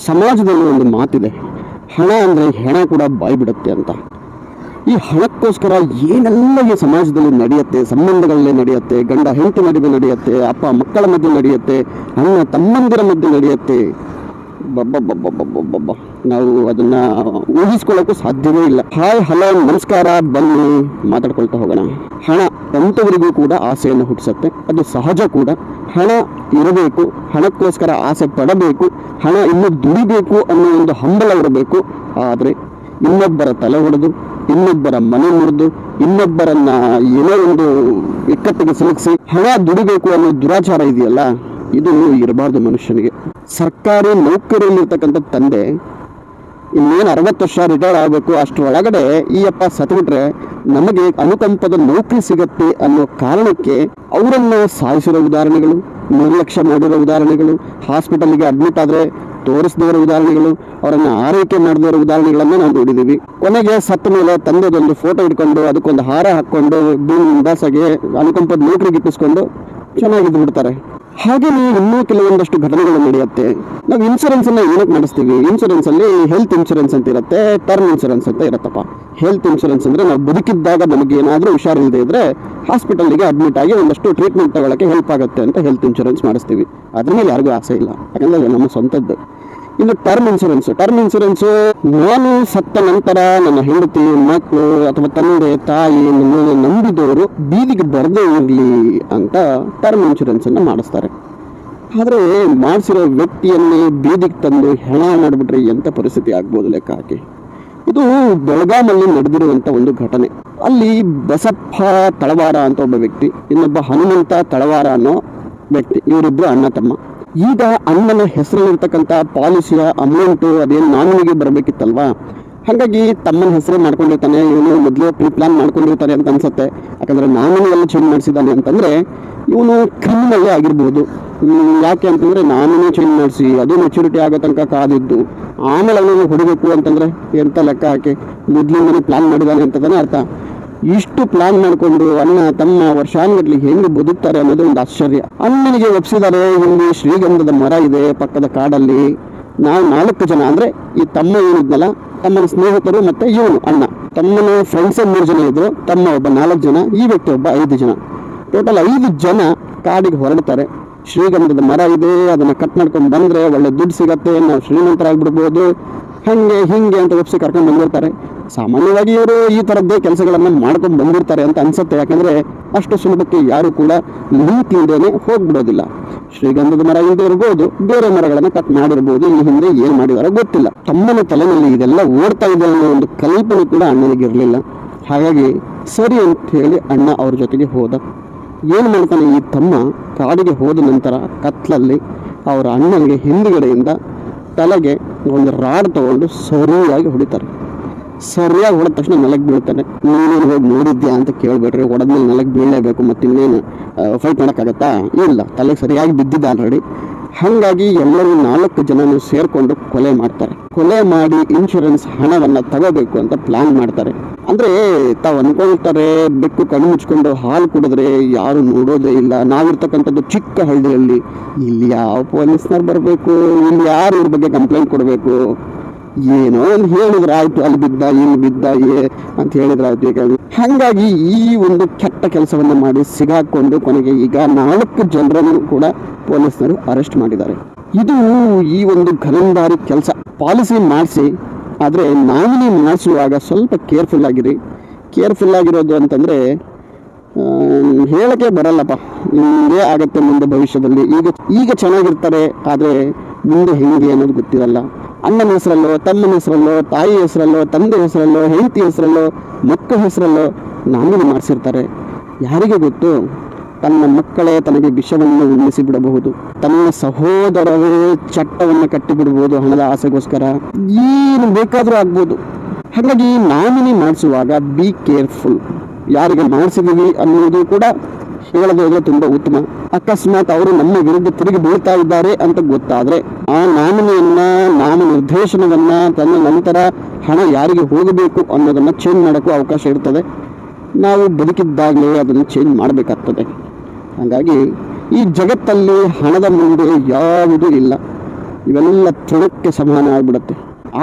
ಸಮಾಜದಲ್ಲಿ ಒಂದು ಮಾತಿದೆ, ಹಣ ಅಂದರೆ ಹೆಣ ಕೂಡ ಬಾಯಿ ಬಿಡುತ್ತೆ ಅಂತ. ಈ ಹಣಕ್ಕೋಸ್ಕರ ಏನೆಲ್ಲ ಈ ಸಮಾಜದಲ್ಲಿ ನಡೆಯುತ್ತೆ, ಸಂಬಂಧಗಳಲ್ಲೇ ನಡೆಯುತ್ತೆ, ಗಂಡ ಹೆಂಡತಿ ನಡುವೆ ನಡೆಯುತ್ತೆ, ಅಪ್ಪ ಮಕ್ಕಳ ಮಧ್ಯೆ ನಡೆಯುತ್ತೆ, ಅಣ್ಣ ತಮ್ಮಂದಿರ ಮಧ್ಯೆ ನಡೆಯುತ್ತೆ. ಬಬ್ಬ ನಾವು ಅದನ್ನ ಊಹಿಸ್ಕೊಳ್ಳೋಕ್ಕೂ ಸಾಧ್ಯವೇ ಇಲ್ಲ. ಹಾಯ್ ಹಲೋ ನಮಸ್ಕಾರ, ಬನ್ನಿ ಮಾತಾಡ್ಕೊಳ್ತಾ ಹೋಗೋಣ. ಹಣ ಎಂಥವರಿಗೂ ಕೂಡ ಆಸೆಯನ್ನು ಹುಟ್ಟಿಸುತ್ತೆ, ಅದು ಸಹಜ ಕೂಡ. ಹಣ ಇರಬೇಕು, ಹಣಕ್ಕೋಸ್ಕರ ಆಸೆ ಪಡಬೇಕು, ಹಣ ಇನ್ನೂ ದುಡಿಬೇಕು ಅನ್ನೋ ಒಂದು ಹಂಬಲ ಇರಬೇಕು. ಆದರೆ ಇನ್ನೊಬ್ಬರ ತಲೆ ಹೊಡೆದು, ಇನ್ನೊಬ್ಬರ ಮನೆ ಮುರಿದು, ಇನ್ನೊಬ್ಬರನ್ನ ಏನೋ ಒಂದು ಇಕ್ಕಟ್ಟಿಗೆ ಸಿಲುಕಿಸಿ ಹಣ ದುಡಿಬೇಕು ಅನ್ನೋ ದುರಾಚಾರ ಇದೆಯಲ್ಲ, ಇದು ಇರಬಾರ್ದು ಮನುಷ್ಯನಿಗೆ. ಸರ್ಕಾರಿ ನೌಕರಿಯಲ್ಲಿರ್ತಕ್ಕಂಥ ತಂದೆ ಇನ್ನೇನು 60 ವರ್ಷ ರಿಟೈರ್ಡ್ ಆಗಬೇಕು, ಅಷ್ಟರೊಳಗಡೆ ಈ ಅಪ್ಪ ಸತ್ಬಿಟ್ರೆ ನಮಗೆ ಅನುಕಂಪದ ನೌಕರಿ ಸಿಗತ್ತೆ ಅನ್ನೋ ಕಾರಣಕ್ಕೆ ಅವರನ್ನ ಸಾಯಿಸಿರೋ ಉದಾಹರಣೆಗಳು, ನಿರ್ಲಕ್ಷ್ಯ ಮಾಡಿರೋ ಉದಾಹರಣೆಗಳು, ಹಾಸ್ಪಿಟಲ್ಗೆ ಅಡ್ಮಿಟ್ ಆದರೆ ತೋರಿಸಿದವರ ಉದಾಹರಣೆಗಳು, ಅವರನ್ನು ಆರೈಕೆ ಮಾಡಿದವರ ಉದಾಹರಣೆಗಳನ್ನು ನಾವು ನೋಡಿದ್ದೀವಿ. ಕೊನೆಗೆ ಸತ್ತ ಮೇಲೆ ತಂದೆದೊಂದು ಫೋಟೋ ಇಟ್ಕೊಂಡು ಅದಕ್ಕೊಂದು ಹಾರ ಹಾಕ್ಕೊಂಡು ಬಿಂದಾಸಾಗಿ ಅನುಕಂಪದ ನೌಕರಿಗೆ ಇಟ್ಟಿಸ್ಕೊಂಡು ಚೆನ್ನಾಗಿದ್ದು ಬಿಡ್ತಾರೆ. ಹಾಗೆಯೇ ಇನ್ನೂ ಕೆಲವೊಂದಷ್ಟು ಘಟನೆಗಳು ನಡೆಯುತ್ತೆ. ನಾವು ಇನ್ಶೂರೆನ್ಸನ್ನು ಏನಕ್ಕೆ ಮಾಡಿಸ್ತೀವಿ? ಇನ್ಶೂರೆನ್ಸಲ್ಲಿ ಹೆಲ್ತ್ ಇನ್ಶೂರೆನ್ಸ್ ಅಂತ ಇರುತ್ತೆ, ಟರ್ಮ್ ಇನ್ಶೂರೆನ್ಸ್ ಅಂತ ಇರುತ್ತಪ್ಪ. ಹೆಲ್ತ್ ಇನ್ಶೂರೆನ್ಸ್ ಅಂದರೆ ನಾವು ಬದುಕಿದ್ದಾಗ ನಮಗೆ ಏನಾದರೂ ಹುಷಾರಿಲ್ಲದೆ ಇದ್ದರೆ ಹಾಸ್ಪಿಟಲ್ಗೆ ಅಡ್ಮಿಟ್ ಆಗಿ ಒಂದಷ್ಟು ಟ್ರೀಟ್ಮೆಂಟ್ ತಗೊಳ್ಳೋಕ್ಕೆ ಹೆಲ್ಪ್ ಆಗುತ್ತೆ ಅಂತ ಹೆಲ್ತ್ ಇನ್ಶೂರೆನ್ಸ್ ಮಾಡಿಸ್ತೀವಿ. ಅದ್ರ ಮೇಲೆ ಯಾರಿಗೂ ಆಸೆ ಇಲ್ಲ, ಯಾಕಂದರೆ ನಮ್ಮ ಸ್ವಂತದ್ದು. ಇನ್ನು ಟರ್ಮ್ ಇನ್ಶೂರೆನ್ಸು ನಾನು ಸತ್ತ ನಂತರ ನನ್ನ ಹೆಂಡತಿ, ಮಕ್ಕಳು ಅಥವಾ ತಂದೆ ತಾಯಿ, ನನ್ನನ್ನು ನಂಬಿದವರು ಬೀದಿಗೆ ಬರದೇ ಇರಲಿ ಅಂತ ಟರ್ಮ್ ಇನ್ಶೂರೆನ್ಸನ್ನು ಮಾಡಿಸ್ತಾರೆ. ಆದರೆ ಮಾಡಿಸಿರೋ ವ್ಯಕ್ತಿಯನ್ನೇ ಬೀದಿಗೆ ತಂದು ಹೆಣ ಮಾಡಿಬಿಟ್ರೆ ಎಂಥ ಪರಿಸ್ಥಿತಿ ಆಗ್ಬೋದು ಲೆಕ್ಕ ಹಾಕಿ. ಇದು ಬೆಳಗಾಮಲ್ಲಿ ನಡೆದಿರುವಂಥ ಒಂದು ಘಟನೆ. ಅಲ್ಲಿ ಬಸಪ್ಪ ತಳವಾರ ಅಂತ ಒಬ್ಬ ವ್ಯಕ್ತಿ, ಇನ್ನೊಬ್ಬ ಹನುಮಂತ ತಳವಾರ ಅನ್ನೋ ವ್ಯಕ್ತಿ, ಇವರಿಬ್ಬರು ಅಣ್ಣ ತಮ್ಮ. ಈಗ ಅಣ್ಣನ ಹೆಸರಲ್ಲಿರ್ತಕ್ಕಂಥ ಪಾಲಿಸಿಯ ಅಮೌಂಟು ಅದೇನು ನಾಮಿನಿಗೆ ಬರಬೇಕಿತ್ತಲ್ವಾ, ಹಾಗಾಗಿ ತಮ್ಮನ ಹೆಸರೇ ಮಾಡ್ಕೊಂಡಿರ್ತಾನೆ. ಇವನು ಮೊದಲೇ ಪ್ಲಾನ್ ಮಾಡ್ಕೊಂಡಿರ್ತಾರೆ ಅಂತ ಅನ್ಸುತ್ತೆ. ಯಾಕಂದರೆ ನಾಮಿನಿ ಎಲ್ಲ ಚೇಂಜ್ ಮಾಡಿಸಿದ್ದಾನೆ ಅಂತಂದರೆ ಇವನು ಕ್ರಿಮಿನಲ್ಲೇ ಆಗಿರ್ಬೋದು. ಯಾಕೆ ಅಂತಂದರೆ ನಾಮಿನಿ ಚೇಂಜ್ ಮಾಡಿಸಿ ಅದು ಮೆಚುರಿಟಿ ಆಗೋ ತನಕ ಕಾದಿದ್ದು ಆಮೇಲೆ ಅವನು ಹೊಡಿಬೇಕು ಅಂತಂದರೆ ಎಂಥ ಲೆಕ್ಕ ಹಾಕಿ ಮೊದಲಿಂದನೇ ಪ್ಲಾನ್ ಮಾಡಿದ್ದಾನೆ ಅಂತಲೇ ಅರ್ಥ. ಇಷ್ಟು ಪ್ಲಾನ್ ಮಾಡಿಕೊಂಡು ಅಣ್ಣ ತಮ್ಮ ವರ್ಷಾನುಗಟ್ಲಿ ಹೆಂಗೆ ಬದುಕ್ತಾರೆ ಅನ್ನೋದು ಒಂದು ಆಶ್ಚರ್ಯ. ಅಣ್ಣನಿಗೆ ಒಪ್ಪಿಸಿದ್ದಾರೆ. ಇಲ್ಲಿ ಶ್ರೀಗಂಧದ ಮರ ಇದೆ ಪಕ್ಕದ ಕಾಡಲ್ಲಿ. ನಾವು 4 ಜನ, ಅಂದರೆ ಈ ತಮ್ಮ ಏನಿದ್ನಲ್ಲ, ತಮ್ಮನ ಸ್ನೇಹಿತರು ಮತ್ತು ಇವನು ಅಣ್ಣ, ತಮ್ಮನ ಫ್ರೆಂಡ್ಸೇ 3 ಜನ ಇದ್ರು, ತಮ್ಮ ಒಬ್ಬ 4 ಜನ, ಈ ವ್ಯಕ್ತಿ ಒಬ್ಬ 5 ಜನ, ಟೋಟಲ್ 5 ಜನ ಕಾಡಿಗೆ ಹೊರಡ್ತಾರೆ. ಶ್ರೀಗಂಧದ ಮರ ಇದೆ, ಅದನ್ನು ಕಟ್ ಮಾಡ್ಕೊಂಡು ಬಂದರೆ ಒಳ್ಳೆ ದುಡ್ಡು ಸಿಗತ್ತೆ, ನಾವು ಶ್ರೀಮಂತರಾಗ್ಬಿಡ್ಬೋದು, ಹಾಗೆ ಹಿಂಗೆ ಅಂತ ಒಪ್ಪಿಸಿ ಕರ್ಕೊಂಡು ಬಂದಿರ್ತಾರೆ. ಸಾಮಾನ್ಯವಾಗಿ ಇವರು ಈ ಥರದ್ದೇ ಕೆಲಸಗಳನ್ನು ಮಾಡ್ಕೊಂಡು ಬಂದಿರ್ತಾರೆ ಅಂತ ಅನ್ಸುತ್ತೆ. ಯಾಕಂದರೆ ಅಷ್ಟು ಸುಲಭಕ್ಕೆ ಯಾರು ಕೂಡ ಲಿಂಕ್ ಇಲ್ಲದೇನೆ ಹೋಗ್ಬಿಡೋದಿಲ್ಲ. ಶ್ರೀಗಂಧದ ಮರ ಇಲ್ಲದೆ ಇರ್ಬೋದು, ಬೇರೆ ಮರಗಳನ್ನು ಕಟ್ ಮಾಡಿರ್ಬೋದು, ಈ ಹಿಂದೆ ಏನು ಮಾಡಿದಾರೋ ಗೊತ್ತಿಲ್ಲ. ತಮ್ಮನ ತಲೆಯಲ್ಲಿ ಇದೆಲ್ಲ ಓಡ್ತಾ ಇದೆ ಅನ್ನೋ ಒಂದು ಕಲ್ಪನೆ ಕೂಡ ಅಣ್ಣನಿಗಿರಲಿಲ್ಲ. ಹಾಗಾಗಿ ಸರಿ ಅಂತ ಹೇಳಿ ಅಣ್ಣ ಅವ್ರ ಜೊತೆಗೆ ಹೋದ. ಏನು ಮಾಡ್ತಾನೆ ಈ ತಮ್ಮ, ಕಾಡಿಗೆ ಹೋದ ನಂತರ ಕತ್ಲಲ್ಲಿ ಅವರ ಅಣ್ಣನಿಗೆ ಹಿಂದುಗಡೆಯಿಂದ ತಲೆಗೆ ಒಂದು ರಾಡ್ ತಗೊಂಡು ಸರಿಯಾಗಿ ಹೊಡಿತಾರೆ. ಸರಿಯಾಗಿ ಹೊಡೆದ ತಕ್ಷಣ ನೆಲಕ್ಕೆ ಬೀಳ್ತಾನೆ. ನೀನೇನು ಹೋಗಿ ನೋಡಿದ್ಯಾ ಅಂತ ಕೇಳಬೇಡ್ರಿ, ಹೊಡೆದ್ಮೇಲೆ ನೆಲಕ್ಕೆ ಬೀಳಲೇಬೇಕು, ಮತ್ತು ಇನ್ನೇನು ಫೈಟ್ ಮಾಡೋಕ್ಕಾಗತ್ತಾ? ಇಲ್ಲ, ತಲೆಗೆ ಸರಿಯಾಗಿ ಬಿದ್ದಿದ್ದ ಆಲ್ರೆಡಿ. ಹಾಗಾಗಿ ಎಲ್ಲರೂ 4 ಜನನು ಸೇರಿಕೊಂಡು ಕೊಲೆ ಮಾಡ್ತಾರೆ. ಕೊಲೆ ಮಾಡಿ ಇನ್ಶೂರೆನ್ಸ್ ಹಣವನ್ನು ತಗೋಬೇಕು ಅಂತ ಪ್ಲಾನ್ ಮಾಡ್ತಾರೆ. ಅಂದರೆ ತಾವು ಅಂದ್ಕೊಳ್ತಾರೆ ಬೆಕ್ಕು ಕಣ್ಣು ಮುಚ್ಕೊಂಡು ಹಾಲು ಕುಡಿದ್ರೆ ಯಾರು ನೋಡೋದೇ ಇಲ್ಲ. ನಾವಿರ್ತಕ್ಕಂಥದ್ದು ಚಿಕ್ಕ ಹಳ್ಳಿಯಲ್ಲಿ, ಇಲ್ಲಿ ಯಾವ ಪೊಲೀಸ್ನವ್ರು ಬರಬೇಕು, ಇಲ್ಲಿ ಯಾರು ಇವ್ರ ಬಗ್ಗೆ ಕಂಪ್ಲೇಂಟ್ ಕೊಡಬೇಕು, ಏನೋ ಒಂದು ಹೇಳಿದ್ರೆ ಆಯ್ತು, ಅಲ್ಲಿ ಬಿದ್ದ ಇಲ್ಲಿ ಬಿದ್ದ ಅಂತ ಹೇಳಿದ್ರೆ ಆಯ್ತು. ಹಾಗಾಗಿ ಈ ಒಂದು ಕೆಟ್ಟ ಕೆಲಸವನ್ನು ಮಾಡಿ ಸಿಗಾಕೊಂಡು ಕೊನೆಗೆ ಈಗ 4 ಜನರನ್ನು ಕೂಡ ಪೊಲೀಸರು ಅರೆಸ್ಟ್ ಮಾಡಿದ್ದಾರೆ. ಇದು ಈ ಒಂದು ಘನಂದಾರಿ ಕೆಲಸ. ಪಾಲಿಸಿ ಮಾಡಿಸಿ, ಆದರೆ ನಾಮಿನಿ ಮಾಡಿಸುವಾಗ ಸ್ವಲ್ಪ ಕೇರ್ಫುಲ್ ಆಗಿರಿ. ಕೇರ್ಫುಲ್ ಆಗಿರೋದು ಅಂತಂದರೆ ಹೇಳಕ್ಕೆ ಬರಲ್ಲಪ್ಪ, ಹಿಂಗೆ ಆಗತ್ತೆ ಮುಂದೆ ಭವಿಷ್ಯದಲ್ಲಿ. ಈಗ ಚೆನ್ನಾಗಿರ್ತಾರೆ, ಆದರೆ ಮುಂದೆ ಹೆಂಗೆ ಅನ್ನೋದು ಗೊತ್ತಿರಲ್ಲ. ಅಣ್ಣನ ಹೆಸರಲ್ಲೋ, ತಮ್ಮನ ಹೆಸರಲ್ಲೋ, ತಾಯಿ ಹೆಸರಲ್ಲೋ, ತಂದೆ ಹೆಸರಲ್ಲೋ, ಹೆಂಡತಿ ಹೆಸರಲ್ಲೋ, ಮಕ್ಕಳ ಹೆಸರಲ್ಲೋ ನಾಮಿನಿ ಮಾಡಿಸಿರ್ತಾರೆ. ಯಾರಿಗೆ ಗೊತ್ತು, ತನ್ನ ಮಕ್ಕಳೇ ತನಗೆ ವಿಷವನ್ನು ಉಣಿಸಿ ಬಿಡಬಹುದು, ತನ್ನ ಸಹೋದರವೇ ಚಟ್ಟವನ್ನು ಕಟ್ಟಿಬಿಡ್ಬೋದು ಹಣದ ಆಸೆಗೋಸ್ಕರ, ಏನು ಬೇಕಾದರೂ ಆಗ್ಬೋದು. ಹಾಗಾಗಿ ನಾಮಿನಿ ಮಾಡಿಸುವಾಗ ಬಿ ಕೇರ್ಫುಲ್. ಯಾರಿಗೆ ಮಾಡಿಸಿದೀವಿ ಅನ್ನೋದು ಕೂಡ ಹೇಳದೆ ಹೋದರೆ ತುಂಬ ಉತ್ತಮ. ಅಕಸ್ಮಾತ್ ಅವರು ನಮ್ಮ ವಿರುದ್ಧ ತಿರುಗಿ ಬೀಳ್ತಾ ಇದ್ದಾರೆ ಅಂತ ಗೊತ್ತಾದರೆ ಆ ನಾಮಿನಿಯನ್ನ, ನಾಮ ನಿರ್ದೇಶನವನ್ನ, ತನ್ನ ನಂತರ ಹಣ ಯಾರಿಗೆ ಹೋಗಬೇಕು ಅನ್ನೋದನ್ನು ಚೇಂಜ್ ಮಾಡೋಕ್ಕೂ ಅವಕಾಶ ಇರ್ತದೆ. ನಾವು ಬದುಕಿದ್ದಾಗಲೇ ಅದನ್ನು ಚೇಂಜ್ ಮಾಡಬೇಕಾಗ್ತದೆ. ಹಾಗಾಗಿ ಈ ಜಗತ್ತಲ್ಲಿ ಹಣದ ಮುಂದೆ ಯಾವುದೂ ಇಲ್ಲ. ಇವೆಲ್ಲ ತೃಣಕ್ಕೆ ಸಮಾನ ಆಗ್ಬಿಡುತ್ತೆ.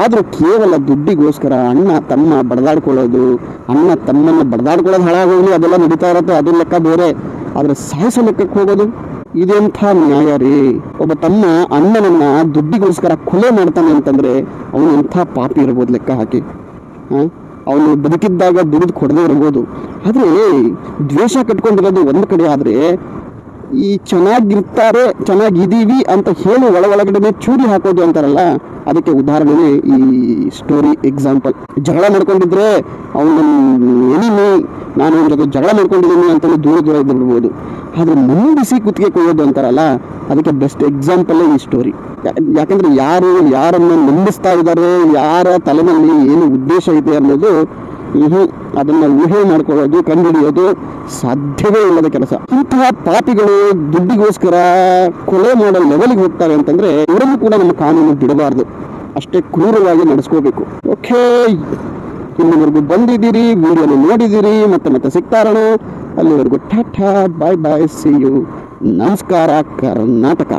ಆದರೂ ಕೇವಲ ದುಡ್ಡಿಗೋಸ್ಕರ ಅಣ್ಣ ತಮ್ಮ ಬಡದಾಡ್ಕೊಳ್ಳೋದು, ಅಣ್ಣ ತಮ್ಮನ್ನು ಬಡದಾಡ್ಕೊಳ್ಳೋದು ಹಾಳಾಗೋಗ್ಲಿ, ಅದೆಲ್ಲ ನಡೀತಾ ಇರುತ್ತೆ, ಅದು ಲೆಕ್ಕ ಬೇರೆ. ಆದರೆ ಸಾಯಿಸೋ ಲೆಕ್ಕಕ್ಕೆ ಹೋಗೋದು ಇದೆಂಥ ನ್ಯಾಯ ರೀ? ಒಬ್ಬ ತಮ್ಮ ಅಣ್ಣನನ್ನ ದುಡ್ಡಿಗೋಸ್ಕರ ಕೊಲೆ ಮಾಡ್ತಾನೆ ಅಂತಂದ್ರೆ ಅವನು ಎಂಥ ಪಾಪಿ ಇರ್ಬೋದು ಲೆಕ್ಕ ಹಾಕಿ. ಅವನು ಬದುಕಿದ್ದಾಗ ದುಡಿದು ಕೊಡದೇ ಇರ್ಬೋದು, ಆದರೆ ದ್ವೇಷ ಕಟ್ಕೊಂಡಿರೋದು ಒಂದು ಕಡೆ. ಆದರೆ ಈ ಚೆನ್ನಾಗಿರ್ತಾರೆ, ಚೆನ್ನಾಗಿದ್ದೀವಿ ಅಂತ ಹೇಳಿ ಒಳಗಡೆ ಚೂರಿ ಹಾಕೋದು ಅಂತಾರಲ್ಲ, ಅದಕ್ಕೆ ಉದಾಹರಣೆ ಈ ಸ್ಟೋರಿ ಎಕ್ಸಾಂಪಲ್. ಜಗಳ ಮಾಡ್ಕೊಂಡಿದ್ರೆ ಅವನ ಎನಿಮಿ, ನಾನು ಅವನ ಜೊತೆ ಜಗಳ ಮಾಡ್ಕೊಂಡಿದ್ದೀನಿ ಅಂತಲೂ ದೂರ ಇದ್ದು ಬಿಡ್ಬೋದು. ಆದರೆ ನಂಬಿಸಿ ಕುತ್ತಿಗೆ ಕೊಯ್ಯೋದು ಅಂತಾರಲ್ಲ, ಅದಕ್ಕೆ ಬೆಸ್ಟ್ ಎಕ್ಸಾಂಪಲ್ ಈ ಸ್ಟೋರಿ. ಯಾಕಂದ್ರೆ ಯಾರು ಯಾರನ್ನು ನಂಬಿಸ್ತಾ ಇದ್ದಾರೆ, ಯಾರ ತಲೆನಲ್ಲಿ ಏನು ಉದ್ದೇಶ ಇದೆ ಅನ್ನೋದು ಅದನ್ನ ಊಹೆ ಮಾಡ್ಕೊಳ್ಳೋದು, ಕಂಡುಹಿಡಿಯೋದು ಸಾಧ್ಯವೇ ಇಲ್ಲದ ಕೆಲಸ. ಇಂತಹ ಪಾಪಿಗಳು ದುಡ್ಡಿಗೋಸ್ಕರ ಕೊಲೆ ಮಾಡೋ ಲೆವೆಲ್ಗೆ ಹೋಗ್ತಾರೆ ಅಂತಂದ್ರೆ ಇವರನ್ನು ಕೂಡ ನಮ್ಮ ಕಾನೂನು ಬಿಡಬಾರ್ದು, ಅಷ್ಟೇ ಕ್ರೂರವಾಗಿ ನಡೆಸ್ಕೋಬೇಕು. ಓಕೆ, ಇಲ್ಲಿವರೆಗೂ ಬಂದಿದ್ದೀರಿ, ವಿಡಿಯೋನ ನೋಡಿದ್ದೀರಿ, ಮತ್ತೆ ಸಿಗ್ತಾರೋಣ. ಅಲ್ಲಿವರೆಗೂ ಟಾಟಾ, ಬಾಯ್ ಬಾಯ್, ಸಿ ಯು. ನಮಸ್ಕಾರ ಕರ್ನಾಟಕ.